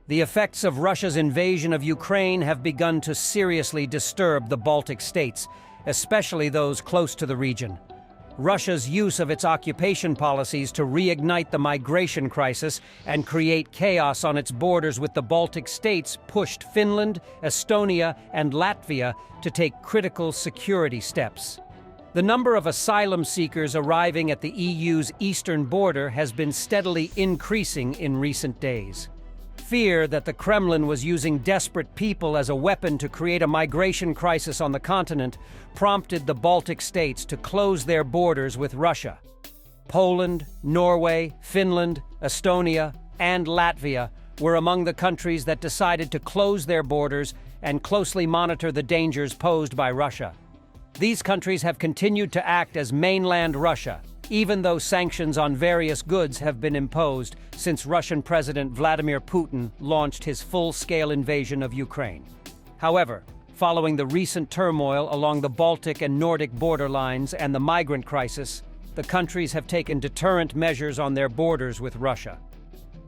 The effects of Russia's invasion of Ukraine have begun to seriously disturb the Baltic states, especially those close to the region. Russia's use of its occupation policies to reignite the migration crisis and create chaos on its borders with the Baltic states pushed Finland, Estonia, and Latvia to take critical security steps. The number of asylum seekers arriving at the EU's eastern border has been steadily increasing in recent days. Fear that the Kremlin was using desperate people as a weapon to create a migration crisis on the continent prompted the Baltic states to close their borders with Russia. Poland, Norway, Finland, Estonia, and Latvia were among the countries that decided to close their borders and closely monitor the dangers posed by Russia. These countries have continued to act as mainland Russia, even though sanctions on various goods have been imposed since Russian President Vladimir Putin launched his full-scale invasion of Ukraine. However, following the recent turmoil along the Baltic and Nordic borderlines and the migrant crisis, the countries have taken deterrent measures on their borders with Russia.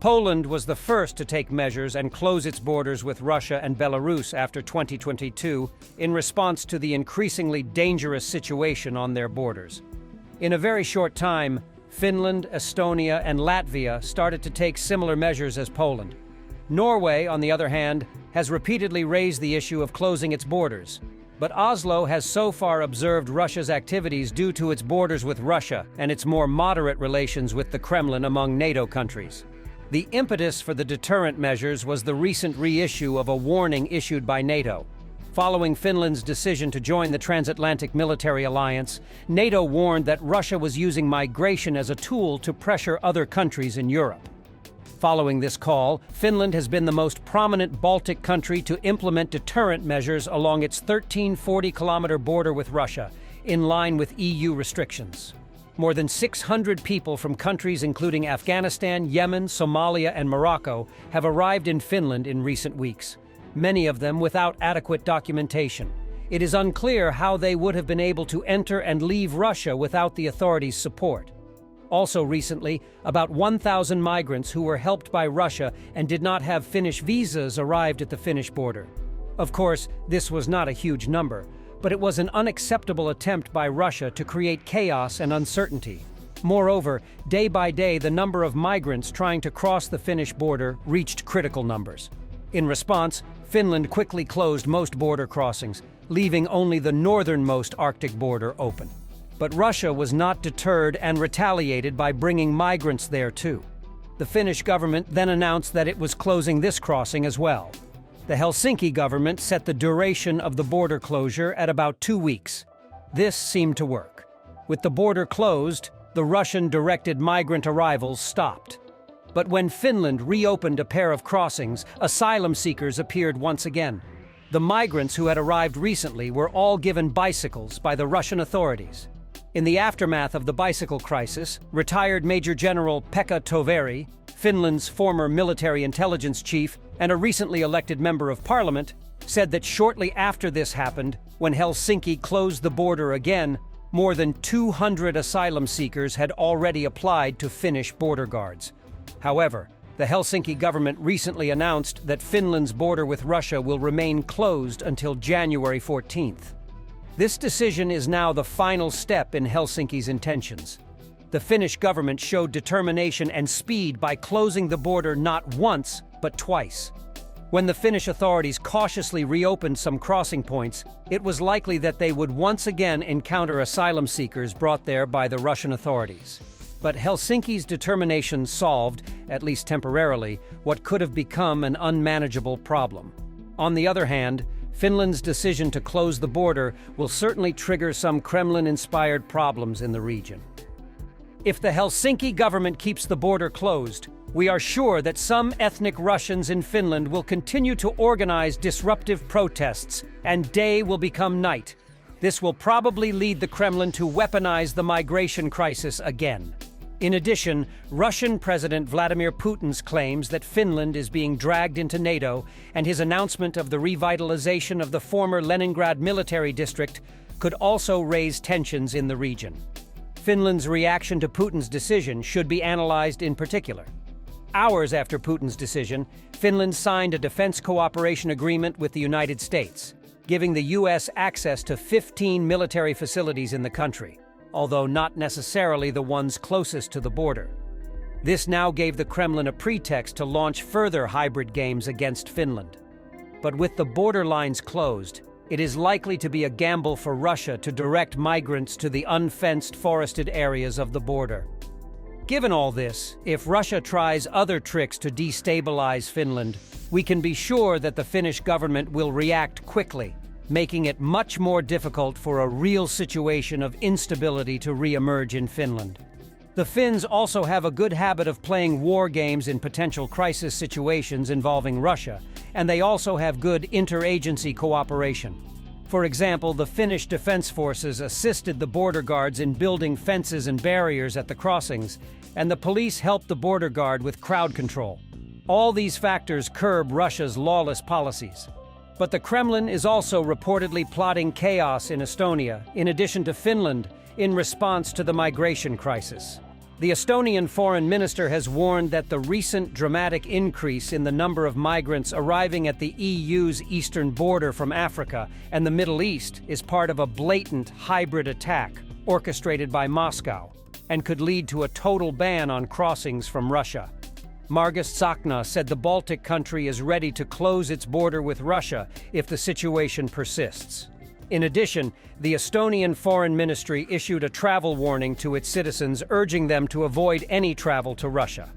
Poland was the first to take measures and close its borders with Russia and Belarus after 2022 in response to the increasingly dangerous situation on their borders. In a very short time, Finland, Estonia, and Latvia started to take similar measures as Poland. Norway, on the other hand, has repeatedly raised the issue of closing its borders. But Oslo has so far observed Russia's activities due to its borders with Russia and its more moderate relations with the Kremlin among NATO countries. The impetus for the deterrent measures was the recent reissue of a warning issued by NATO. Following Finland's decision to join the transatlantic military alliance, NATO warned that Russia was using migration as a tool to pressure other countries in Europe. Following this call, Finland has been the most prominent Baltic country to implement deterrent measures along its 1,340-kilometer border with Russia, in line with EU restrictions. More than 600 people from countries including Afghanistan, Yemen, Somalia, and Morocco have arrived in Finland in recent weeks, many of them without adequate documentation. It is unclear how they would have been able to enter and leave Russia without the authorities' support. Also recently, about 1,000 migrants who were helped by Russia and did not have Finnish visas arrived at the Finnish border. Of course, this was not a huge number, but it was an unacceptable attempt by Russia to create chaos and uncertainty. Moreover, day by day, the number of migrants trying to cross the Finnish border reached critical numbers. In response, Finland quickly closed most border crossings, leaving only the northernmost Arctic border open. But Russia was not deterred and retaliated by bringing migrants there too. The Finnish government then announced that it was closing this crossing as well. The Helsinki government set the duration of the border closure at about 2 weeks. This seemed to work. With the border closed, the Russian-directed migrant arrivals stopped. But when Finland reopened a pair of crossings, asylum seekers appeared once again. The migrants who had arrived recently were all given bicycles by the Russian authorities. In the aftermath of the bicycle crisis, retired Major General Pekka Toveri, Finland's former military intelligence chief and a recently elected member of parliament, said that shortly after this happened, when Helsinki closed the border again, more than 200 asylum seekers had already applied to Finnish border guards. However, the Helsinki government recently announced that Finland's border with Russia will remain closed until January 14th. This decision is now the final step in Helsinki's intentions. The Finnish government showed determination and speed by closing the border not once, but twice. When the Finnish authorities cautiously reopened some crossing points, it was likely that they would once again encounter asylum seekers brought there by the Russian authorities. But Helsinki's determination solved, at least temporarily, what could have become an unmanageable problem. On the other hand, Finland's decision to close the border will certainly trigger some Kremlin-inspired problems in the region. If the Helsinki government keeps the border closed, we are sure that some ethnic Russians in Finland will continue to organize disruptive protests, and day will become night. This will probably lead the Kremlin to weaponize the migration crisis again. In addition, Russian President Vladimir Putin's claims that Finland is being dragged into NATO and his announcement of the revitalization of the former Leningrad military district could also raise tensions in the region. Finland's reaction to Putin's decision should be analyzed in particular. hours after Putin's decision, Finland signed a defense cooperation agreement with the United States, giving the U.S. access to 15 military facilities in the country, although not necessarily the ones closest to the border. This now gave the Kremlin a pretext to launch further hybrid games against Finland. But with the border lines closed, it is likely to be a gamble for Russia to direct migrants to the unfenced forested areas of the border. Given all this, if Russia tries other tricks to destabilize Finland, we can be sure that the Finnish government will react quickly, making it much more difficult for a real situation of instability to re-emerge in Finland. The Finns also have a good habit of playing war games in potential crisis situations involving Russia, and they also have good interagency cooperation. For example, the Finnish defense forces assisted the border guards in building fences and barriers at the crossings, and the police helped the border guard with crowd control. All these factors curb Russia's lawless policies. But the Kremlin is also reportedly plotting chaos in Estonia, in addition to Finland, in response to the migration crisis. The Estonian foreign minister has warned that the recent dramatic increase in the number of migrants arriving at the EU's eastern border from Africa and the Middle East is part of a blatant hybrid attack orchestrated by Moscow and could lead to a total ban on crossings from Russia. Margus Tsahkna said the Baltic country is ready to close its border with Russia if the situation persists. In addition, the Estonian Foreign Ministry issued a travel warning to its citizens, urging them to avoid any travel to Russia.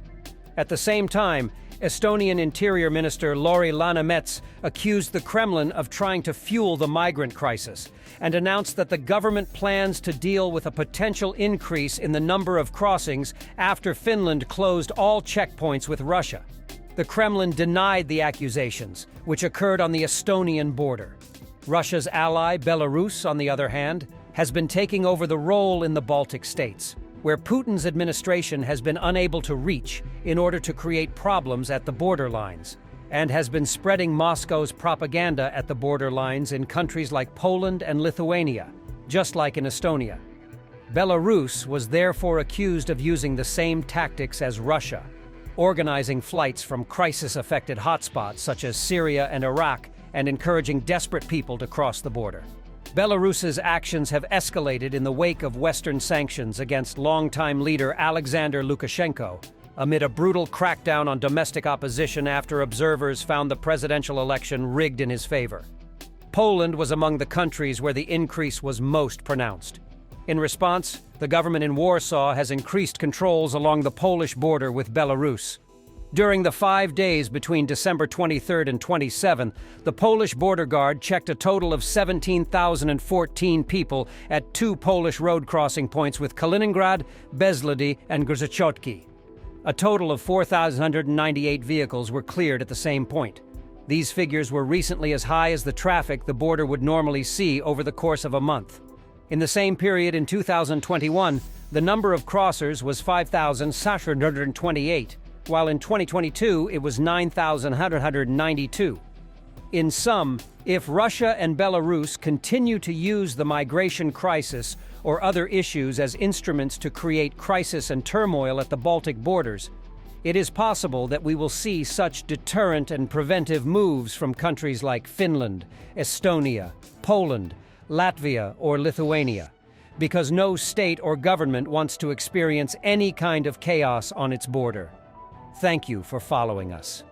At the same time, Estonian Interior Minister Lauri Läänemets accused the Kremlin of trying to fuel the migrant crisis and announced that the government plans to deal with a potential increase in the number of crossings after Finland closed all checkpoints with Russia. The Kremlin denied the accusations, which occurred on the Estonian border. Russia's ally, Belarus, on the other hand, has been taking over the role in the Baltic states, where Putin's administration has been unable to reach in order to create problems at the border lines, and has been spreading Moscow's propaganda at the border lines in countries like Poland and Lithuania, just like in Estonia. Belarus was therefore accused of using the same tactics as Russia, organizing flights from crisis-affected hotspots such as Syria and Iraq, and encouraging desperate people to cross the border. Belarus's actions have escalated in the wake of Western sanctions against longtime leader Alexander Lukashenko, amid a brutal crackdown on domestic opposition after observers found the presidential election rigged in his favor. Poland was among the countries where the increase was most pronounced. In response, the government in Warsaw has increased controls along the Polish border with Belarus. During the 5 days between December 23rd and 27th, the Polish border guard checked a total of 17,014 people at 2 Polish road crossing points with Kaliningrad, Bezlady, and Grzychotki. A total of 4,198 vehicles were cleared at the same point. These figures were recently as high as the traffic the border would normally see over the course of a month. In the same period in 2021, the number of crossers was 5,628. While in 2022 it was 9,192. In sum, if Russia and Belarus continue to use the migration crisis or other issues as instruments to create crisis and turmoil at the Baltic borders, it is possible that we will see such deterrent and preventive moves from countries like Finland, Estonia, Poland, Latvia, or Lithuania, because no state or government wants to experience any kind of chaos on its border. Thank you for following us.